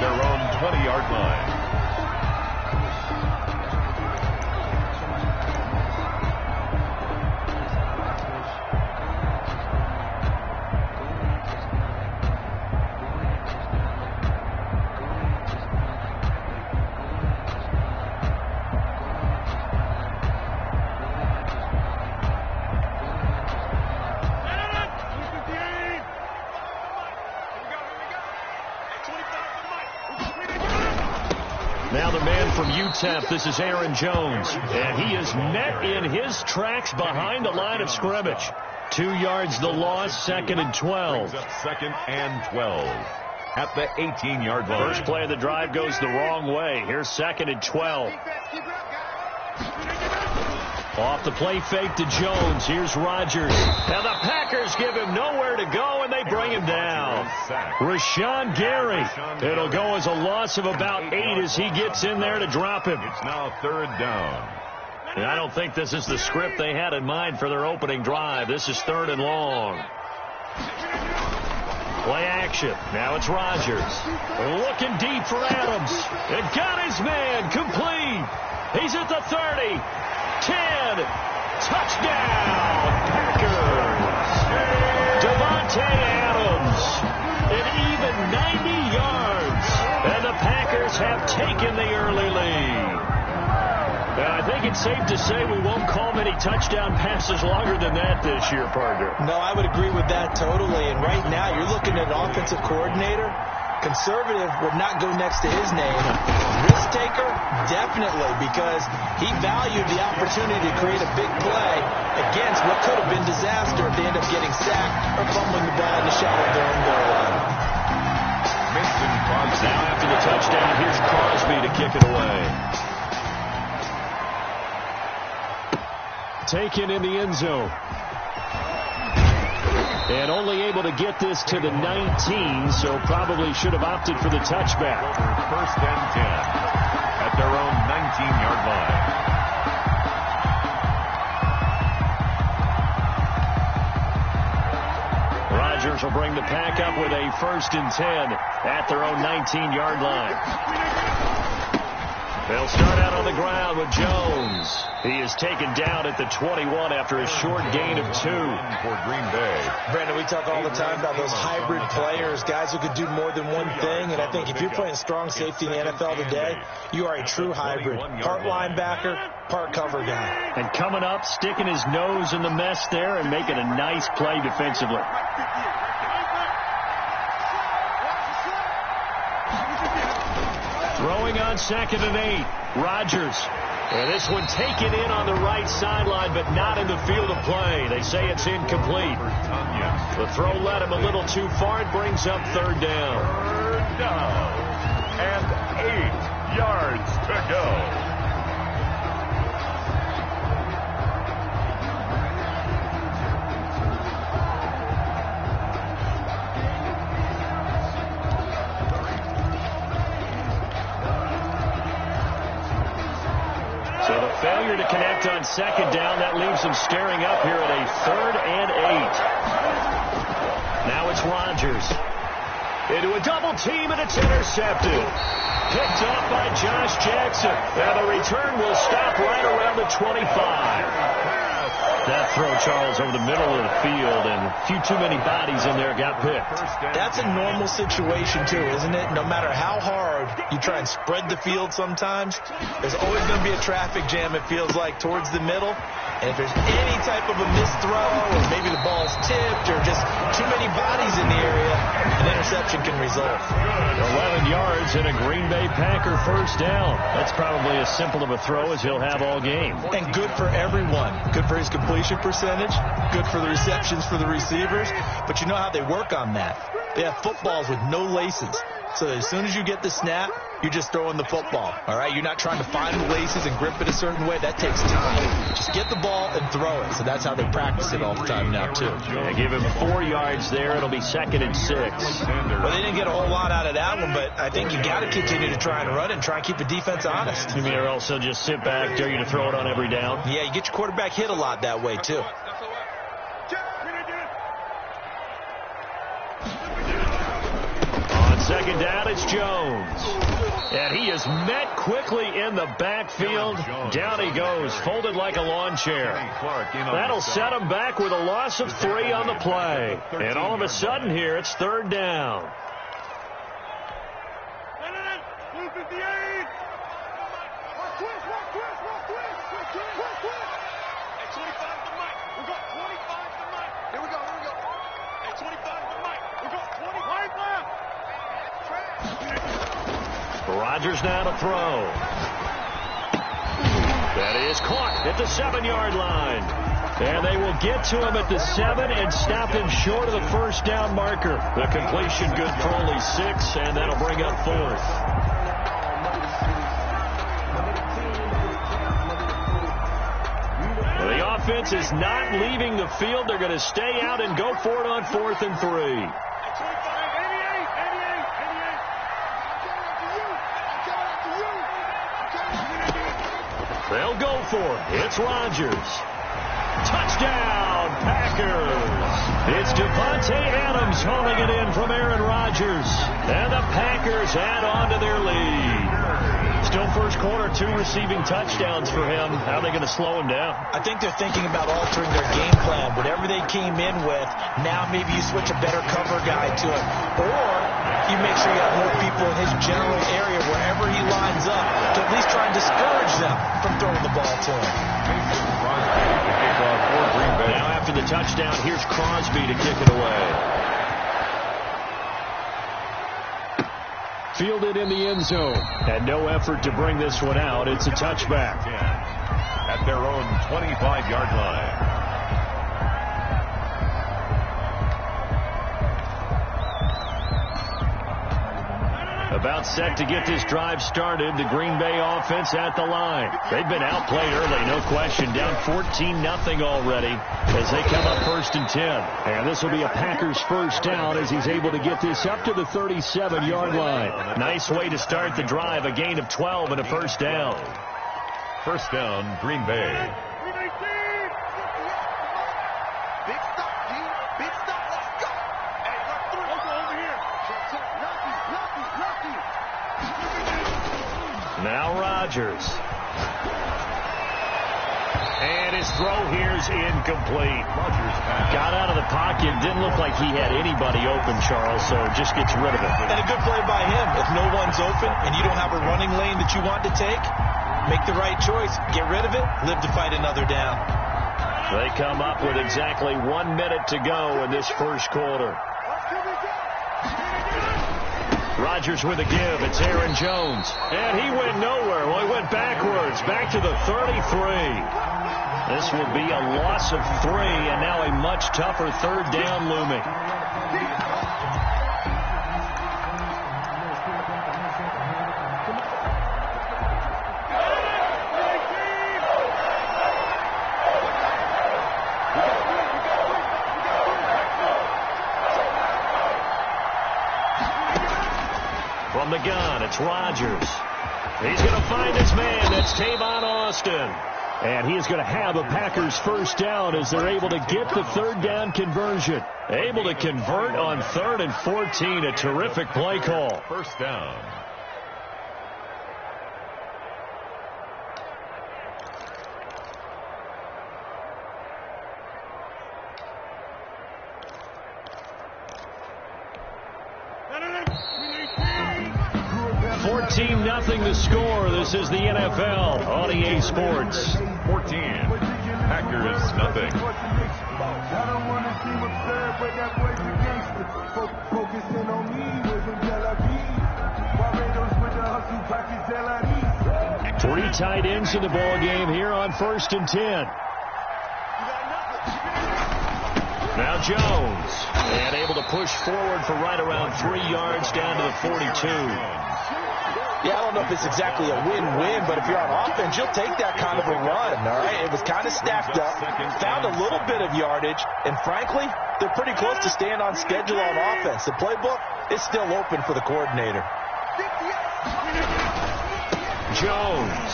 their own 20-yard line. Now the man from UTEP, this is Aaron Jones. And he is met in his tracks behind the line of scrimmage. 2 yards the loss, 2nd and 12. Second and 12 at the 18-yard line. First play of the drive goes the wrong way. Here's 2nd and 12. Off the play fake to Jones. Here's Rodgers. And the Packers give him nowhere to go, and they bring him down. Rashawn Gary. It'll go as a loss of about 8 as he gets in there to drop him. It's now 3rd down. And I don't think this is the script they had in mind for their opening drive. This is 3rd and long. Play action. Now it's Rodgers. Looking deep for Adams. And got his man complete. He's at the 30. 10. Touchdown, Packers. Davante Adams. An even 90 yards. And the Packers have taken the early lead. Now, I think it's safe to say we won't call many touchdown passes longer than that this year, partner. No, I would agree with that totally. And right now, you're looking at an offensive coordinator. Conservative would not go next to his name. Risk taker, definitely, because he valued the opportunity to create a big play against what could have been disaster if they end up getting sacked or fumbling the ball in the shadow of their own goal line. Now after the touchdown, here's Crosby to kick it away. Taken in the end zone. And only able to get this to the 19, so probably should have opted for the touchback. 1st and 10 at their own 19-yard line. Rodgers will bring the Pack up with a 1st and 10 at their own 19-yard line. They'll start out on the ground with Jones. He is taken down at the 21 after a short gain of 2 for Green Bay. Brandon, we talk all the time about those hybrid players, guys who could do more than one thing. And I think if you're playing strong safety in the NFL today, you are a true hybrid. Part linebacker, part cover guy. And coming up, sticking his nose in the mess there and making a nice play defensively. Throwing on 2nd and 8. Rodgers. And this one taken in on the right sideline, but not in the field of play. They say it's incomplete. The throw led him a little too far. It brings up 3rd down. 3rd down. And 8 yards to go. Failure to connect on 2nd down. That leaves them staring up here at a 3rd and 8. Now it's Rodgers. Into a double team, and it's intercepted. Picked off by Josh Jackson. And the return will stop right around the 25. That throw, Charles, over the middle of the field, and a few too many bodies in there got picked. That's a normal situation, too, isn't it? No matter how hard you try and spread the field sometimes, there's always going to be a traffic jam, it feels like, towards the middle. And if there's any type of a missed throw, or maybe the ball's tipped, or just too many bodies in the area, an interception can result. 11 yards and a Green Bay Packer 1st down. That's probably as simple of a throw as he'll have all game. And good for everyone. Good for his completion percentage. Good for the receptions for the receivers. But you know how they work on that. They have footballs with no laces. So as soon as you get the snap, you're just throwing the football. All right? You're not trying to find the laces and grip it a certain way. That takes time. Just get the ball and throw it. So that's how they practice it all the time now, too. Yeah, give him 4 yards there. It'll be 2nd and 6. Well, they didn't get a whole lot out of that one, but I think you got to continue to try and run it and try and keep the defense honest. You mean, or else they'll just sit back, dare you to throw it on every down? Yeah, you get your quarterback hit a lot that way, too. second down, it's Jones. And he is met quickly in the backfield. Down he goes, folded like a lawn chair. That'll set him back with a loss of 3 on the play. And all of a sudden here, it's third down. Rodgers now to throw. That is caught at the 7-yard line. And they will get to him at the 7 and stop him short of the first down marker. The completion good for only 6, and that'll bring up 4th. The offense is not leaving the field. They're going to stay out and go for it on 4th and 3. They'll go for it. It's Rodgers. Touchdown, Packers. It's Davante Adams hauling it in from Aaron Rodgers. And the Packers add on to their lead. Still first quarter, 2 receiving touchdowns for him. How are they going to slow him down? I think they're thinking about altering their game plan. Whatever they came in with, now maybe you switch a better cover guy to it. Or you make sure you have more people in his general area wherever he lines up to at least try and discourage them from throwing the ball to him. Now after the touchdown, here's Crosby to kick it away. Fielded in the end zone. And no effort to bring this one out. It's a touchback. At their own 25-yard line. About set to get this drive started. The Green Bay offense at the line. They've been outplayed early, no question. Down 14-0 already as they come up 1st and 10. And this will be a Packers first down as he's able to get this up to the 37-yard line. Nice way to start the drive. A gain of 12 and a first down. First down, Green Bay. Now Rodgers. And his throw here's incomplete. Got out of the pocket. Didn't look like he had anybody open, Charles, so just gets rid of it. And a good play by him. If no one's open and you don't have a running lane that you want to take, make the right choice. Get rid of it. Live to fight another down. They come up with exactly 1 minute to go in this first quarter. Rodgers with a give. It's Aaron Jones. And he went nowhere. Well, he went backwards. Back to the 33. This will be a loss of 3, and now a much tougher third down looming. From the gun, it's Rodgers. He's going to find his man. That's Tavon Austin. And he is going to have a Packers first down as they're able to get the third down conversion. Able to convert on 3rd and 14. A terrific play call. First down. Nothing to score. This is the NFL on EA Sports. 14. Packers nothing. Three tight ends in the ball game here on 1st and 10. Now Jones, and able to push forward for right around 3 yards down to the 42. Yeah, I don't know if it's exactly a win-win, but if you're on offense, you'll take that kind of a run, all right? It was kind of stacked up, found a little bit of yardage, and frankly, they're pretty close to staying on schedule on offense. The playbook is still open for the coordinator. Jones.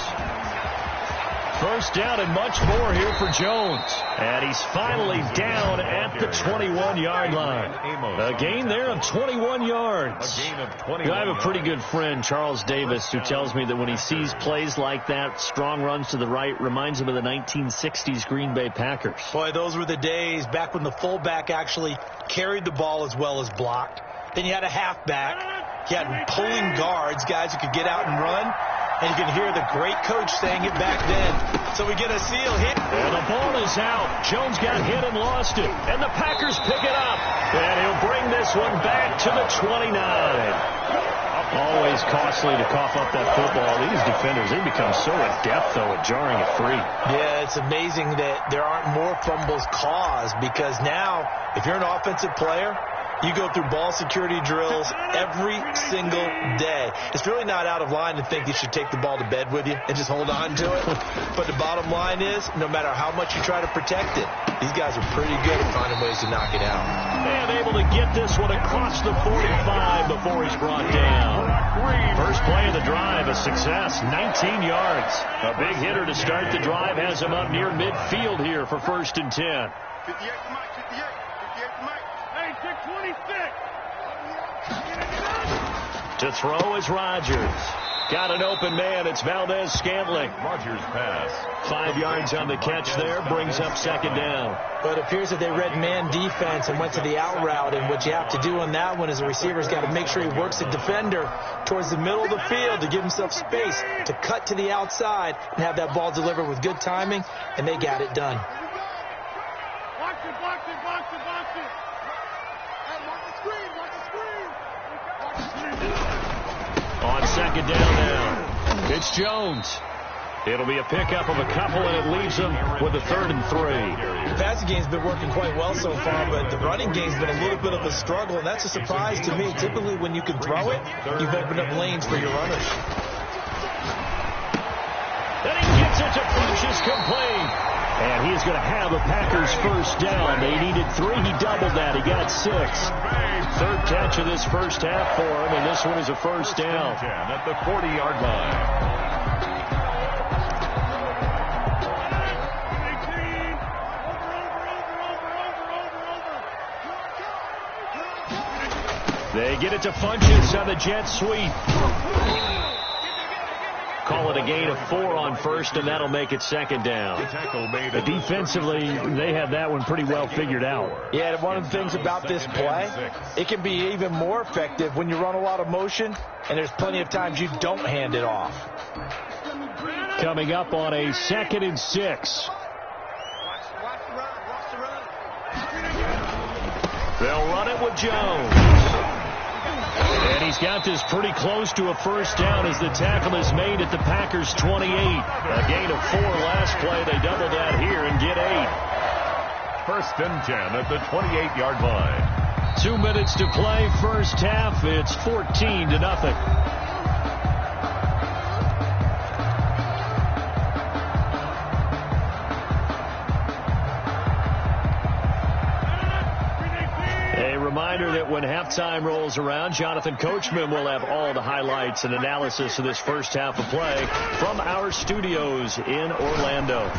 First down and much more here for Jones. And he's finally down at the 21-yard line. A gain there of 21 yards. I have a pretty good friend, Charles Davis, who tells me that when he sees plays like that, strong runs to the right, reminds him of the 1960s Green Bay Packers. Boy, those were the days back when the fullback actually carried the ball as well as blocked. Then you had a halfback. You had pulling guards, guys who could get out and run. And you can hear the great coach saying it back then. So we get a seal hit. And the ball is out. Jones got hit and lost it. And the Packers pick it up. And he'll bring this one back to the 29. Always costly to cough up that football. These defenders, they become so adept, though, at jarring it free. Yeah, it's amazing that there aren't more fumbles caused, because now, if you're an offensive player, you go through ball security drills every single day. It's really not out of line to think you should take the ball to bed with you and just hold on to it. But the bottom line is, no matter how much you try to protect it, these guys are pretty good at finding ways to knock it out. And able to get this one across the 45 before he's brought down. First play of the drive, a success, 19 yards. A big hitter to start the drive has him up near midfield here for 1st and 10. 58 Mike, 58 Mike. Hey, 626. To throw is Rodgers. Got an open man. It's Valdez-Scantling. Rodgers pass. 5 yards on the catch there. Brings up 2nd down. But it appears that they read man defense and went to the out route. And what you have to do on that one is the receiver's got to make sure he works the defender towards the middle of the field to give himself space to cut to the outside and have that ball delivered with good timing. And they got it done. Box it, box it, box it, box it. Hey, watch the screen, watch the screen. Watch the screen. On 2nd down now, it's Jones. It'll be a pickup of a couple, and it leaves them with a 3rd and 3. The passing game's been working quite well so far, but the running game's been a little bit of a struggle, and that's a surprise to me. Typically, when you can throw it, you've opened up lanes for your runners. Then he gets it to Funchess, complete. And he's going to have the Packers first down. They needed 3. He doubled that. He got 6. 3rd catch of this first half for him, and this one is a first down. At the 40-yard line. They get it to Funchess on the jet sweep. Call it a gain of 4 on 1st, and that'll make it 2nd down. Defensively, they had that one pretty well figured out. Yeah, and one of the things about this play, it can be even more effective when you run a lot of motion, and there's plenty of times you don't hand it off. Coming up on a 2nd and 6. They'll run it with Jones. And he's got this pretty close to a first down as the tackle is made at the Packers' 28. A gain of 4 last play. They double that here and get 8. 1st and 10 at the 28-yard line. 2 minutes to play, first half. It's 14-0. Reminder that when halftime rolls around, Jonathan Coachman will have all the highlights and analysis of this first half of play from our studios in Orlando.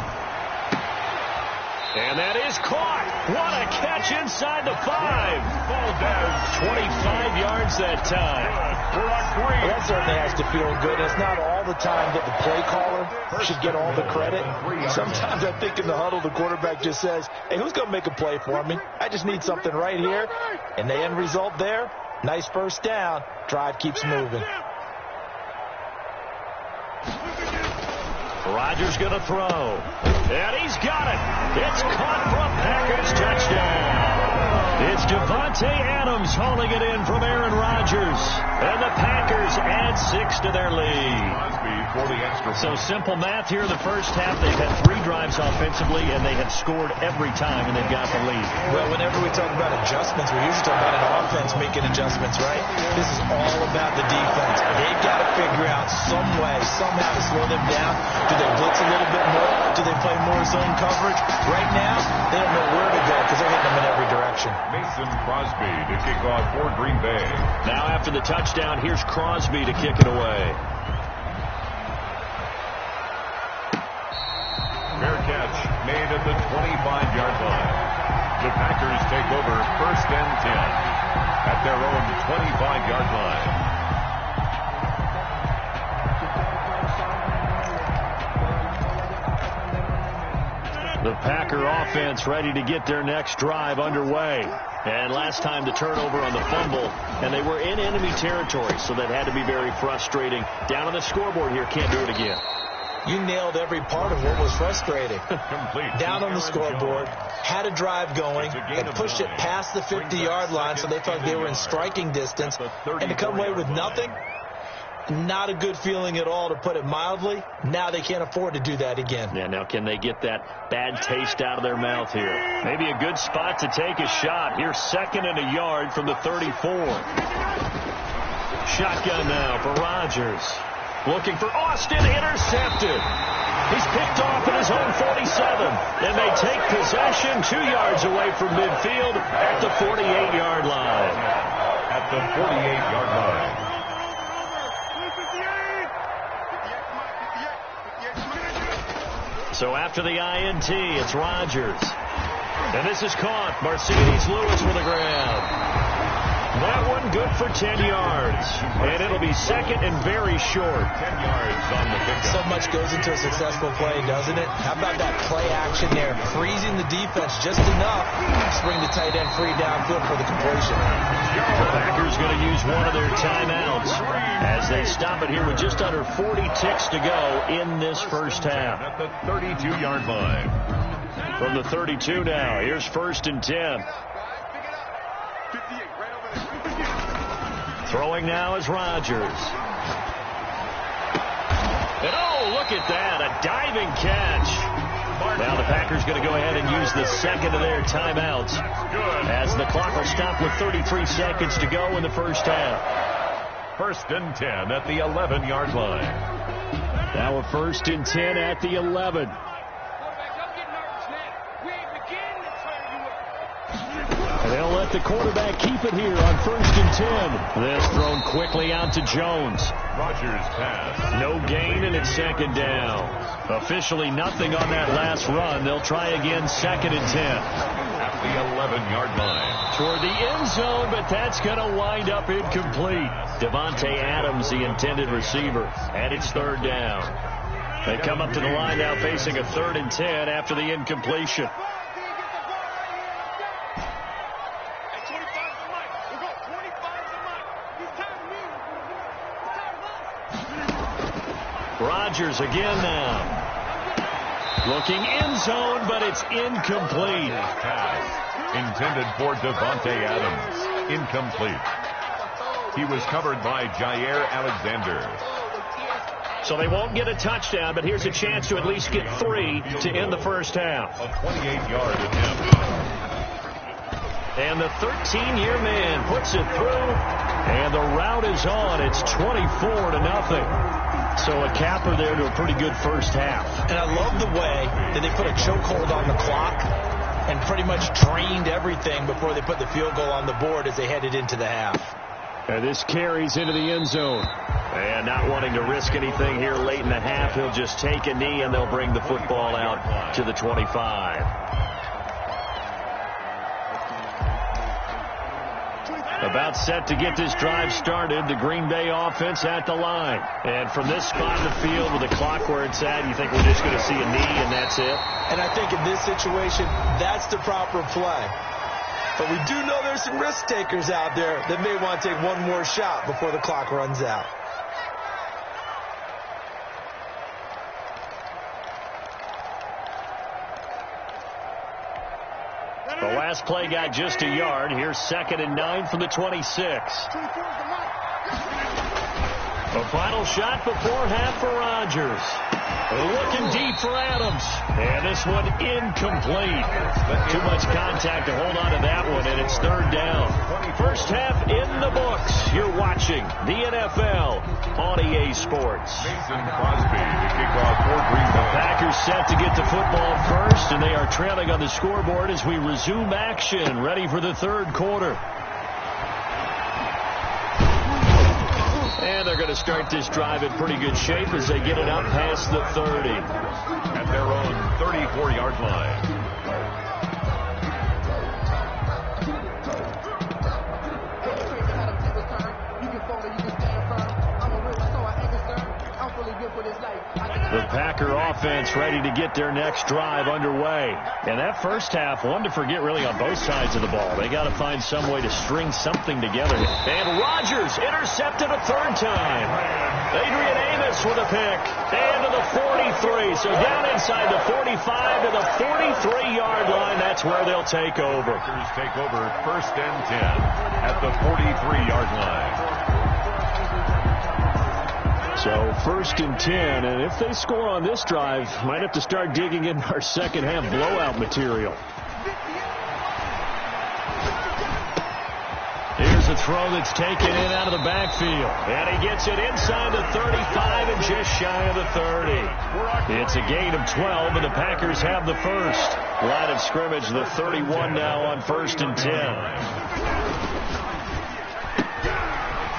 And that is caught. What a catch inside the 5. Ball down 25 yards that time. Well, that certainly has to feel good. It's not all the time that the play caller should get all the credit. Sometimes I think in the huddle, the quarterback just says, hey, who's going to make a play for me? I just need something right here. And the end result there, nice first down. Drive keeps moving. Rodgers going to throw. And he's got it. It's caught from Packers touchdown. It's Davante Adams hauling it in from Aaron Rodgers. And the Packers add 6 to their lead. So simple math here in the first half. They've had 3 drives offensively, and they have scored every time, and they've got the lead. Well, whenever we talk about adjustments, we usually talk about an offense making adjustments, right? This is all about the defense. They've got to figure out some way, somehow to slow them down. Do they blitz a little bit more? Do they play more zone coverage? Right now, they don't know where to go because they're hitting them in every direction. Mason Crosby to kick off for Green Bay. Now after the touchdown, here's Crosby to kick it away. made at the 25-yard line. The Packers take over 1st and 10 at their own 25-yard line. The Packer offense ready to get their next drive underway. And last time the turnover on the fumble, and they were in enemy territory, so that had to be very frustrating. Down on the scoreboard here, can't do it again. You nailed every part of what was frustrating. Complete. Down on the scoreboard, had a drive going, and pushed it past the 50-yard line, so they thought they were in striking distance. And to come away with nothing, not a good feeling at all, to put it mildly. Now they can't afford to do that again. Yeah, now can they get that bad taste out of their mouth here? Maybe a good spot to take a shot. Here's 2nd and a yard from the 34. Shotgun now for Rodgers. Looking for Austin, intercepted. He's picked off at his own 47. And they take possession 2 yards away from midfield at the 48-yard line. At the 48-yard line. So after the INT, it's Rodgers. And this is caught. Mercedes Lewis for the grab. That one good for 10 yards. And it'll be 2nd and very short. 10 yards on the pickup. So much goes into a successful play, doesn't it? How about that play action there? Freezing the defense just enough to bring the tight end free downfield for the completion. The Packers going to use one of their timeouts as they stop it here with just under 40 ticks to go in this first half. At the 32-yard line. From the 32 now, here's 1st and 10. Throwing now is Rodgers. And oh, look at that, a diving catch. Now the Packers going to go ahead and use the 2nd of their timeouts as the clock will stop with 33 seconds to go in the first half. 1st and 10 at the 11-yard line. Now a 1st and 10 at the 11. And they'll let the quarterback keep it here on 1st and 10. This thrown quickly out to Jones. Rodgers pass. No gain, and it's 2nd down. Officially nothing on that last run. They'll try again 2nd and 10. At the 11-yard line. Toward the end zone, but that's going to wind up incomplete. Davante Adams, the intended receiver, and it's 3rd down. They come up to the line now facing a 3rd and 10 after the incompletion. Rodgers again now. Looking end zone, but it's incomplete. Pass intended for Davante Adams. Incomplete. He was covered by Jair Alexander. So they won't get a touchdown, but here's a chance to at least get 3 to end the first half. A 28-yard attempt. And the 13-year man puts it through, and the route is on. It's 24-0. So a capper there to a pretty good first half. And I love the way that they put a chokehold on the clock and pretty much drained everything before they put the field goal on the board as they headed into the half. And this carries into the end zone. And not wanting to risk anything here late in the half, he'll just take a knee and they'll bring the football out to the 25. About set to get this drive started, the Green Bay offense at the line. And from this spot in the field with the clock where it's at, you think we're just going to see a knee and that's it? And I think in this situation, that's the proper play. But we do know there's some risk takers out there that may want to take one more shot before the clock runs out. The last play got just a yard. Here's 2nd and 9 from the 26. A final shot before half for Rodgers. Looking deep for Adams. And this one incomplete. Too much contact to hold on to that one, and it's 3rd down. First half in the books. You're watching the NFL on EA Sports. Mason Crosby to kick off for Green Bay. Packers set to get the football first, and they are trailing on the scoreboard as we resume action, ready for the 3rd quarter. And they're going to start this drive in pretty good shape as they get it up past the 30. At their own 34-yard line. The Packer offense ready to get their next drive underway. And that first half, one to forget really on both sides of the ball. They got to find some way to string something together. And Rodgers intercepted a third time. Adrian Amos with a pick. And to the 43. So down inside the 45 to the 43-yard line. That's where they'll take over. Packers take over first and 10 at the 43-yard line. So first and 10, and if they score on this drive, might have to start digging in our second half blowout material. Here's a throw that's taken in out of the backfield. And he gets it inside the 35 and just shy of the 30. It's a gain of 12, and the Packers have the first. Line of scrimmage, the 31 now on first and 10.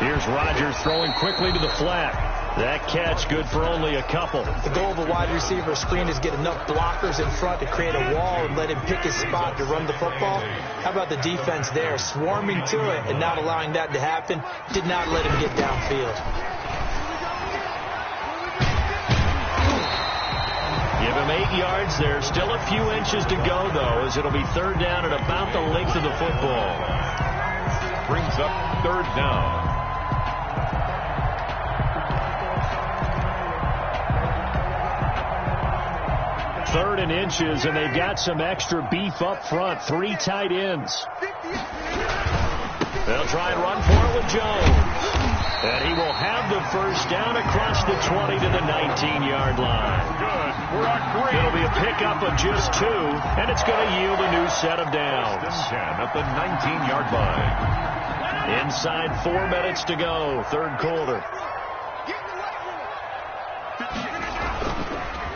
Here's Rodgers throwing quickly to the flat. That catch good for only a couple. The goal of a wide receiver screen is get enough blockers in front to create a wall and let him pick his spot to run the football. How about the defense there, swarming to it and not allowing that to happen? Did not let him get downfield. Give him 8 yards there. Still a few inches to go, though, as it'll be third down at about the length of the football. Brings up third down. Third and inches, and they've got some extra beef up front. 3 tight ends. They'll try and run for it with Jones. And he will have the first down across the 20 to the 19-yard line. Good. It'll be a pickup of just 2, and it's going to yield a new set of downs. 10 at the 19-yard line. Inside 4 minutes to go, third quarter.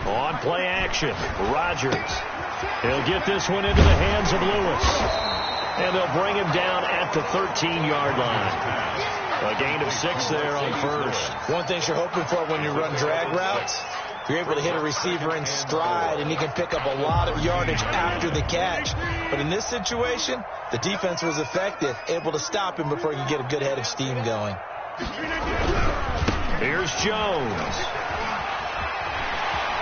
On play action, Rodgers. He'll get this one into the hands of Lewis. And they'll bring him down at the 13-yard line. A gain of 6 there on first. One thing you're hoping for when you run drag routes, you're able to hit a receiver in stride, and he can pick up a lot of yardage after the catch. But in this situation, the defense was effective, able to stop him before he could get a good head of steam going. Here's Jones.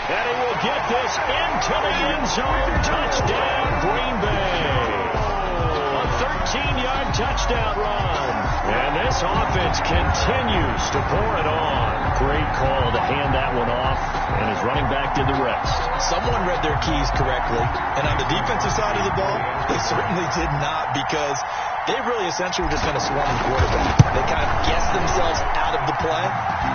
And he will get this into the end zone. Touchdown, Green Bay. A 13-yard touchdown run. And this offense continues to pour it on. Great call to hand that one off, and his running back did the rest. Someone read their keys correctly, and on the defensive side of the ball, they certainly did not, because they really essentially were just kind of swarming the quarterback. They kind of guessed themselves out of the play,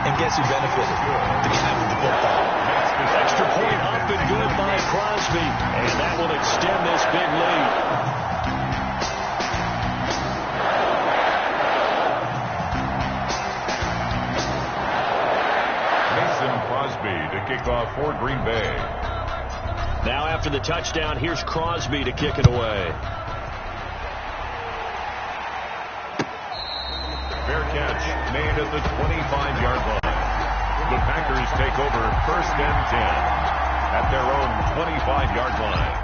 and guess who benefited? The guy with the football. Extra point up and good by Crosby, and that will extend this big lead. Mason Crosby to kick off for Green Bay. Now after the touchdown, here's Crosby to kick it away. Fair catch made at the 25-yard line. The Packers take over first and 10 at their own 25-yard line.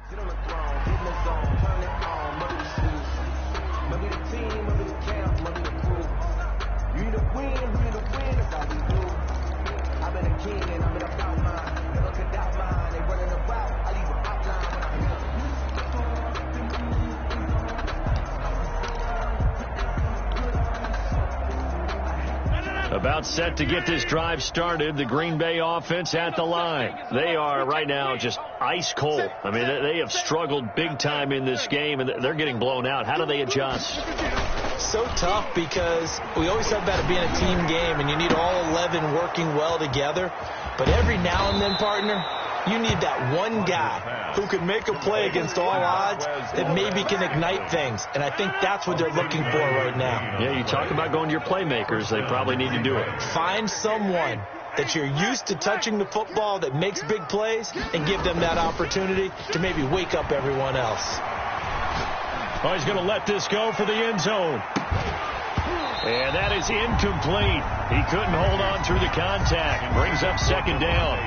Sit on the throne, get in the zone, turn it on, mother the shoes. Mother the team, mother the camp, mother the crew. You need to win, that's all we do. I've been a king and I've been about mine. Never could doubt mine, they running the route, I leave an outline when I About set to get this drive started. The Green Bay offense at the line. They are right now just ice cold. I mean, they have struggled big time in this game, and they're getting blown out. How do they adjust? So tough because we always talk about it being a team game, and you need all 11 working well together. But every now and then, partner, you need that one guy who can make a play against all odds that maybe can ignite things. And I think that's what they're looking for right now. Yeah, you talk about going to your playmakers. They probably need to do it. Find someone that you're used to touching the football that makes big plays and give them that opportunity to maybe wake up everyone else. Oh, he's going to let this go for the end zone. And that is incomplete. He couldn't hold on through the contact. Brings up second down.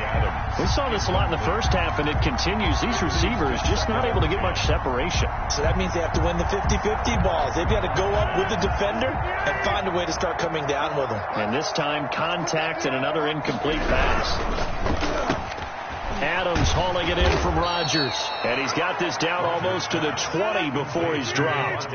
We saw this a lot in the first half, and it continues. These receivers just not able to get much separation. So that means they have to win the 50-50 balls. They've got to go up with the defender and find a way to start coming down with them. And this time, contact and another incomplete pass. Adams hauling it in from Rodgers. And he's got this down almost to the 20 before he's dropped.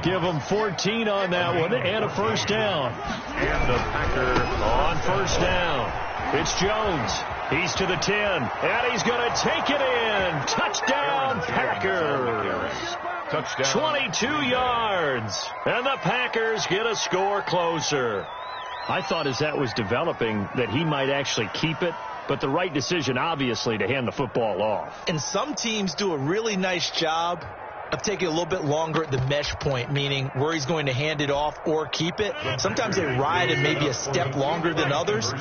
Give him 14 on that one and a first down. And the Packer On first down, it's Jones. He's to the 10, and he's going to take it in. Touchdown, Packers. touchdown. 22 yards. And the Packers get a score closer. I thought as that was developing that he might actually keep it. But the right decision, obviously, to hand the football off. And some teams do a really nice job of taking a little bit longer at the mesh point, meaning where he's going to hand it off or keep it. Sometimes they ride it maybe a step longer than others.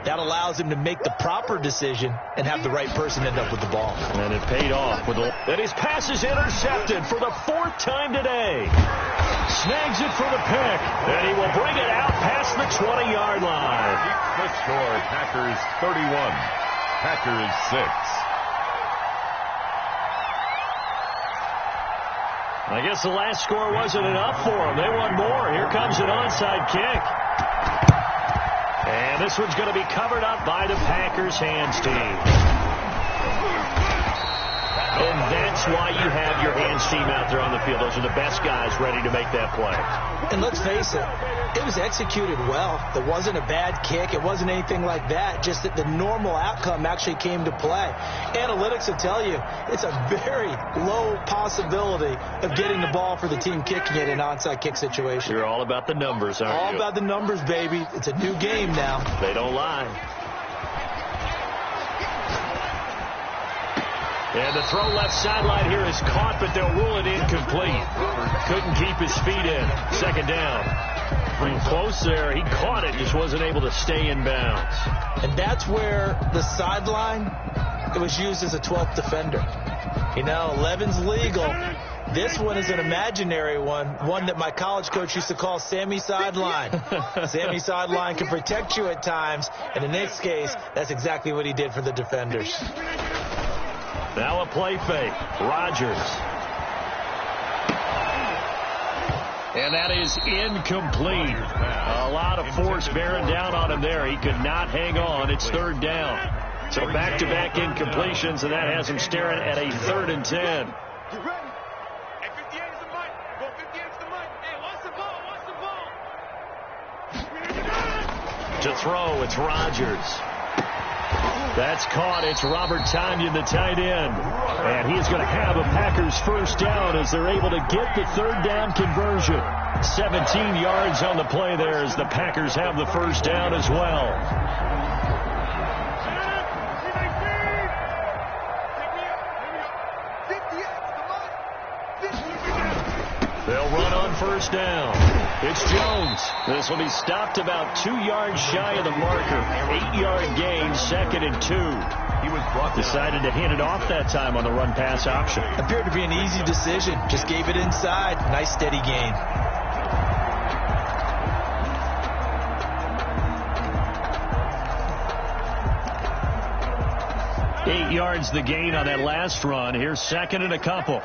That allows him to make the proper decision and have the right person end up with the ball. And it paid off. And his pass is intercepted for the fourth time today. Snags it for the pick, and he will bring it out past the 20-yard line. The score, Packers 31, Packers 6. I guess the last score wasn't enough for them. They want more. Here comes an onside kick. And this one's going to be covered up by the Packers hands team. And that's why you have your hands team out there on the field. Those are the best guys ready to make that play. And let's face it, it was executed well. There wasn't a bad kick. It wasn't anything like that. Just that the normal outcome actually came to play. Analytics will tell you it's a very low possibility of getting the ball for the team kicking it in an onside kick situation. You're all about the numbers, aren't you? All about the numbers, baby. It's a new game now. They don't lie. And the throw left sideline here is caught, but they'll rule it incomplete. Couldn't keep his feet in. Second down. Pretty close there. He caught it, just wasn't able to stay in bounds. And that's where the sideline, it was used as a 12th defender. You know, 11's legal. This one is an imaginary one that my college coach used to call Sammy Sideline. Sammy Sideline can protect you at times, and in this case, that's exactly what he did for the defenders. Now a play fake. Rodgers. And that is incomplete. A lot of force bearing down on him there. He could not hang on. It's third down. So back-to-back incompletions, and that has him staring at a 3rd and 10. Get ready. Hey, 58 is the mic. Go 58 is the mic. Hey, watch the ball. Watch the ball. To throw, it's Rodgers. That's caught. It's Robert Tonyan, the tight end. And he is going to have a Packers first down as they're able to get the 3rd down conversion. 17 yards on the play there as the Packers have the first down as well. They'll run on first down. It's Jones. This will be stopped about 2 yards shy of the marker. 8-yard gain, 2nd and 2. He was brought Decided to hand it off that time on the run-pass option. Appeared to be an easy decision. Just gave it inside. Nice steady gain. Eight yards the gain on that last run. Here's 2nd and a couple.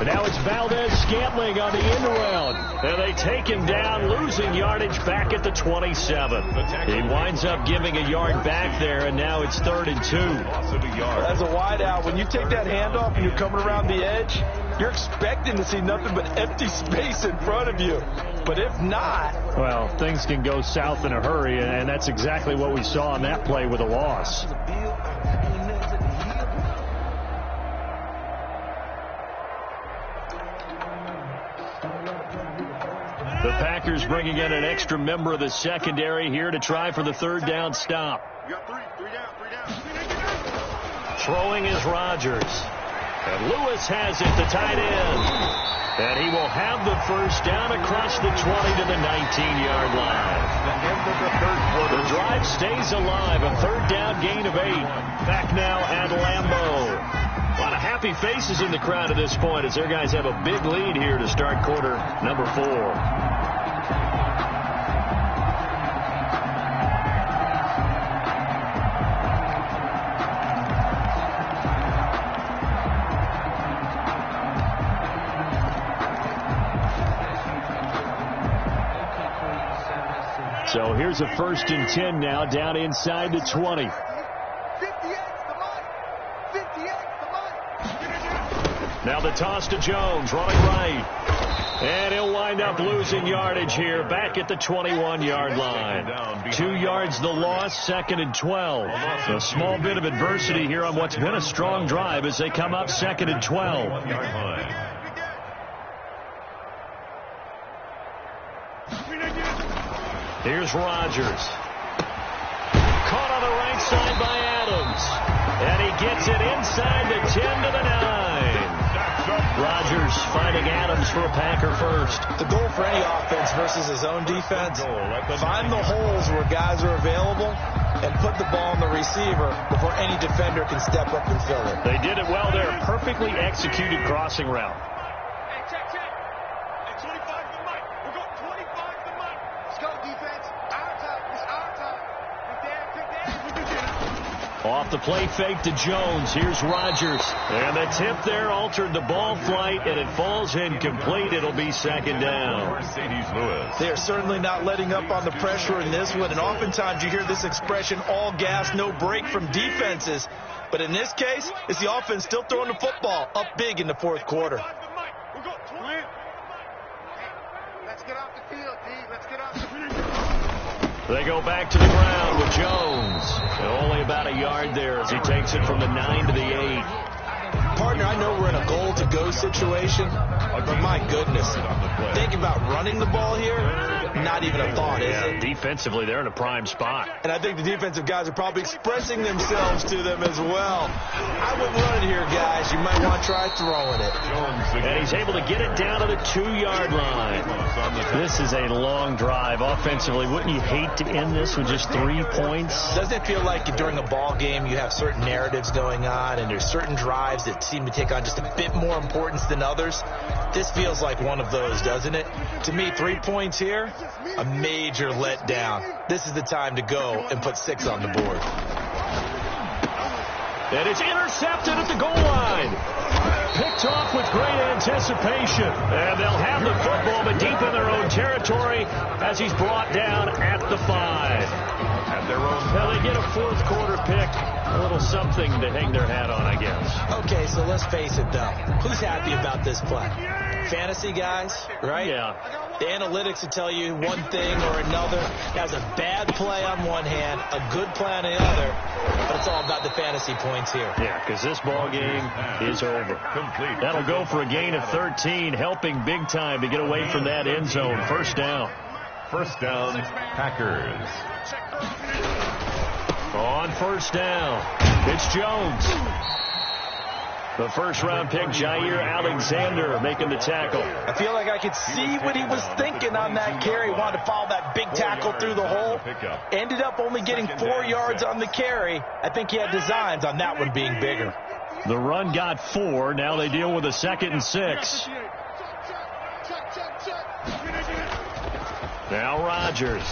And now it's Valdez-Scantling on the end around. And they take him down, losing yardage back at the 27. He winds up giving a yard back there, and now it's 3rd and 2. As a wide out, when you take that handoff and you're coming around the edge, you're expecting to see nothing but empty space in front of you. But if not... Well, things can go south in a hurry, and that's exactly what we saw on that play with a loss. The Packers bringing in an extra member of the secondary here to try for the 3rd down stop. You got three down. Throwing is Rodgers. And Lewis has it, the tight end. And he will have the 1st down across the 20 to the 19-yard line. The end of the 3rd quarter. The drive stays alive. A 3rd down gain of 8. Back now at Lambeau. A lot of happy faces in the crowd at this point as their guys have a big lead here to start quarter number 4. So here's a 1st and 10 now down inside the 20. Now the toss to Jones, running right. And he'll wind up losing yardage here back at the 21-yard line. 2 yards the loss, 2nd and 12. A small bit of adversity here on what's been a strong drive as they come up 2nd and 12. Here's Rodgers. Caught on the right side by Adams. And he gets it inside the 10 to the 9. Rodgers finding Adams for a Packer 1st. The goal for any offense versus his own defense, find the holes where guys are available and put the ball on the receiver before any defender can step up and fill it. They did it well there. Perfectly executed crossing route. Hey, check. Hey, 25 to Mike. We're going 25 to Mike. Let's go, defense. Our time. It's our time. Good damn. Off the play fake to Jones. Here's Rodgers. And the tip there altered the ball flight, and it falls incomplete. It'll be 2nd down. Mercedes-Lewis. They are certainly not letting up on the pressure in this one, and oftentimes you hear this expression, all gas, no break from defenses. But in this case, it's the offense still throwing the football up big in the 4th quarter. Let's get off the field, D. Let's get off the field. They go back to the ground with Jones. Only about a yard there as he takes it from the 9 to the 8. Partner, I know we're in a goal-to-go situation, but my goodness, think about running the ball here, not even a thought, is it? Defensively, they're in a prime spot. And I think the defensive guys are probably expressing themselves to them as well. I wouldn't run it here, guys. You might want to try throwing it. And he's able to get it down to the 2-yard line. This is a long drive offensively. Wouldn't you hate to end this with just 3 points? Doesn't it feel like during a ball game you have certain narratives going on and there's certain drives that seem to take on just a bit more importance than others? This feels like one of those, doesn't it? To me, 3 points here, a major letdown. This is the time to go and put 6 on the board. And it's intercepted at the goal line. Picked off with great anticipation. And they'll have the football, but deep in their own territory as he's brought down at the 5. At their own. Now they get a 4th quarter pick. A little something to hang their hat on, I guess. Okay, so let's face it, though. Who's happy about this play? Fantasy guys, right? Yeah. The analytics will tell you one thing or another. Has a bad play on one hand, a good play on the other, but it's all about the fantasy points here. Yeah, because this ball game is over. Complete. That'll go for a gain of 13, helping big time to get away from that end zone. 1st down. 1st down, Packers. On 1st down, it's Jones. The 1st-round pick, Jair Alexander, making the tackle. I feel like I could see what he was thinking on that carry. Wanted to follow that big tackle through the hole. Ended up only getting 4 yards on the carry. I think he had designs on that one being bigger. The run got 4. Now they deal with a 2nd and 6. Now Rodgers.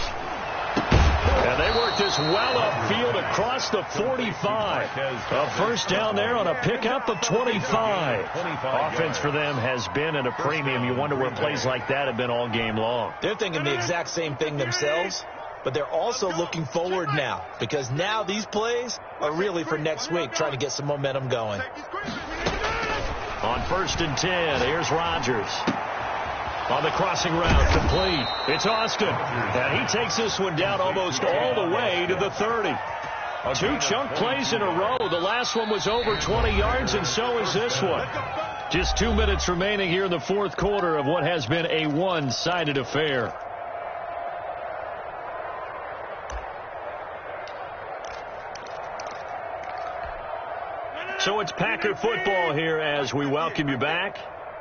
And they worked this well upfield across the 45. A first down there on a pickup of 25. Offense for them has been at a premium. You wonder where plays like that have been all game long. They're thinking the exact same thing themselves, but they're also looking forward now, because now these plays are really for next week, trying to get some momentum going. On 1st and 10, here's Rodgers. On the crossing route, complete. It's Austin. And he takes this one down almost all the way to the 30. 2 chunk plays in a row. The last one was over 20 yards, and so is this one. Just 2 minutes remaining here in the fourth quarter of what has been a one-sided affair. So it's Packer football here as we welcome you back.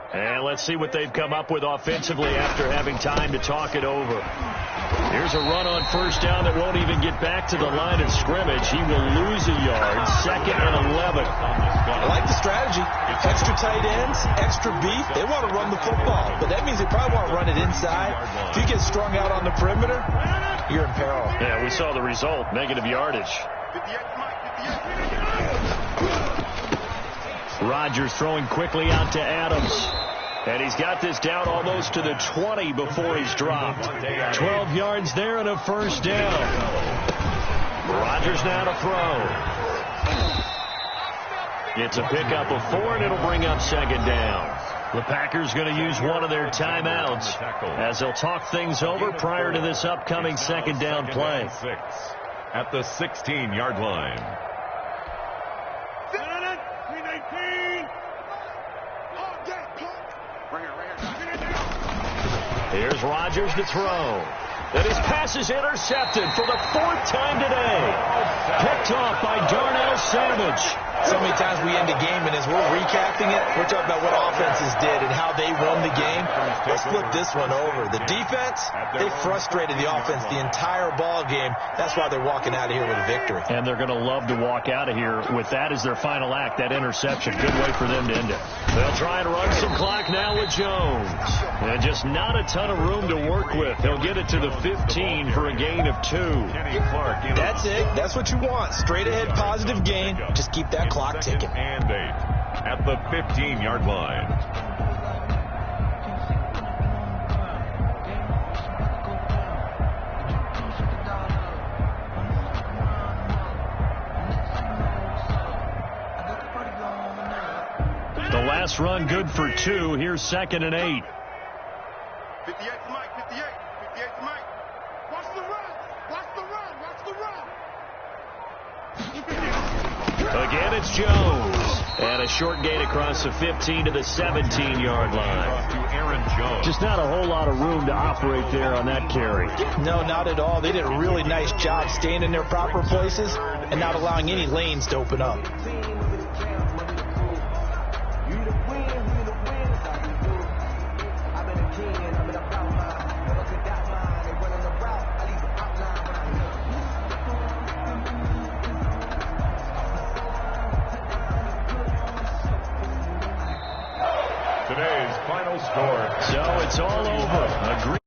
And let's see what they've come up with offensively after having time to talk it over. Here's a run on first down that won't even get back to the line of scrimmage. He will lose a yard. 2nd and 11. I like the strategy. Extra tight ends, extra beef. They want to run the football, but that means they probably want to run it inside. If you get strung out on the perimeter, you're in peril. Yeah, we saw the result. Negative yardage. Rodgers throwing quickly out to Adams. And he's got this down almost to the 20 before he's dropped. 12 yards there and a first down. Rodgers now to throw. It's a pickup of 4, and it'll bring up 2nd down. The Packers going to use one of their timeouts as they'll talk things over prior to this upcoming 2nd down play. At the 16-yard line. Here's Rodgers to throw. And his pass is intercepted for the 4th time today. Picked off by Darnell Savage. So many times we end a game, and as we're recapping it, we're talking about what offenses did and how they won the game. Let's flip this one over. The defense, they frustrated the offense the entire ball game. That's why they're walking out of here with a victory. And they're going to love to walk out of here with that as their final act, that interception. Good way for them to end it. They'll try and run some clock now with Jones. And just not a ton of room to work with. He'll get it to the 15 for a gain of 2. That's it. That's what you want. Straight ahead positive gain. Just keep that clock ticking. And 8 at the 15-yard line. The last run good for 2. Here's 2nd and 8. 58 to Mike, 58 to Mike. Watch the run. Watch the run. Watch the run. Again, it's Jones. And a short gain across the 15 to the 17-yard line. To Aaron Jones. Just not a whole lot of room to operate there on that carry. No, not at all. They did a really nice job staying in their proper places and not allowing any lanes to open up. Today's final score. So it's all over. A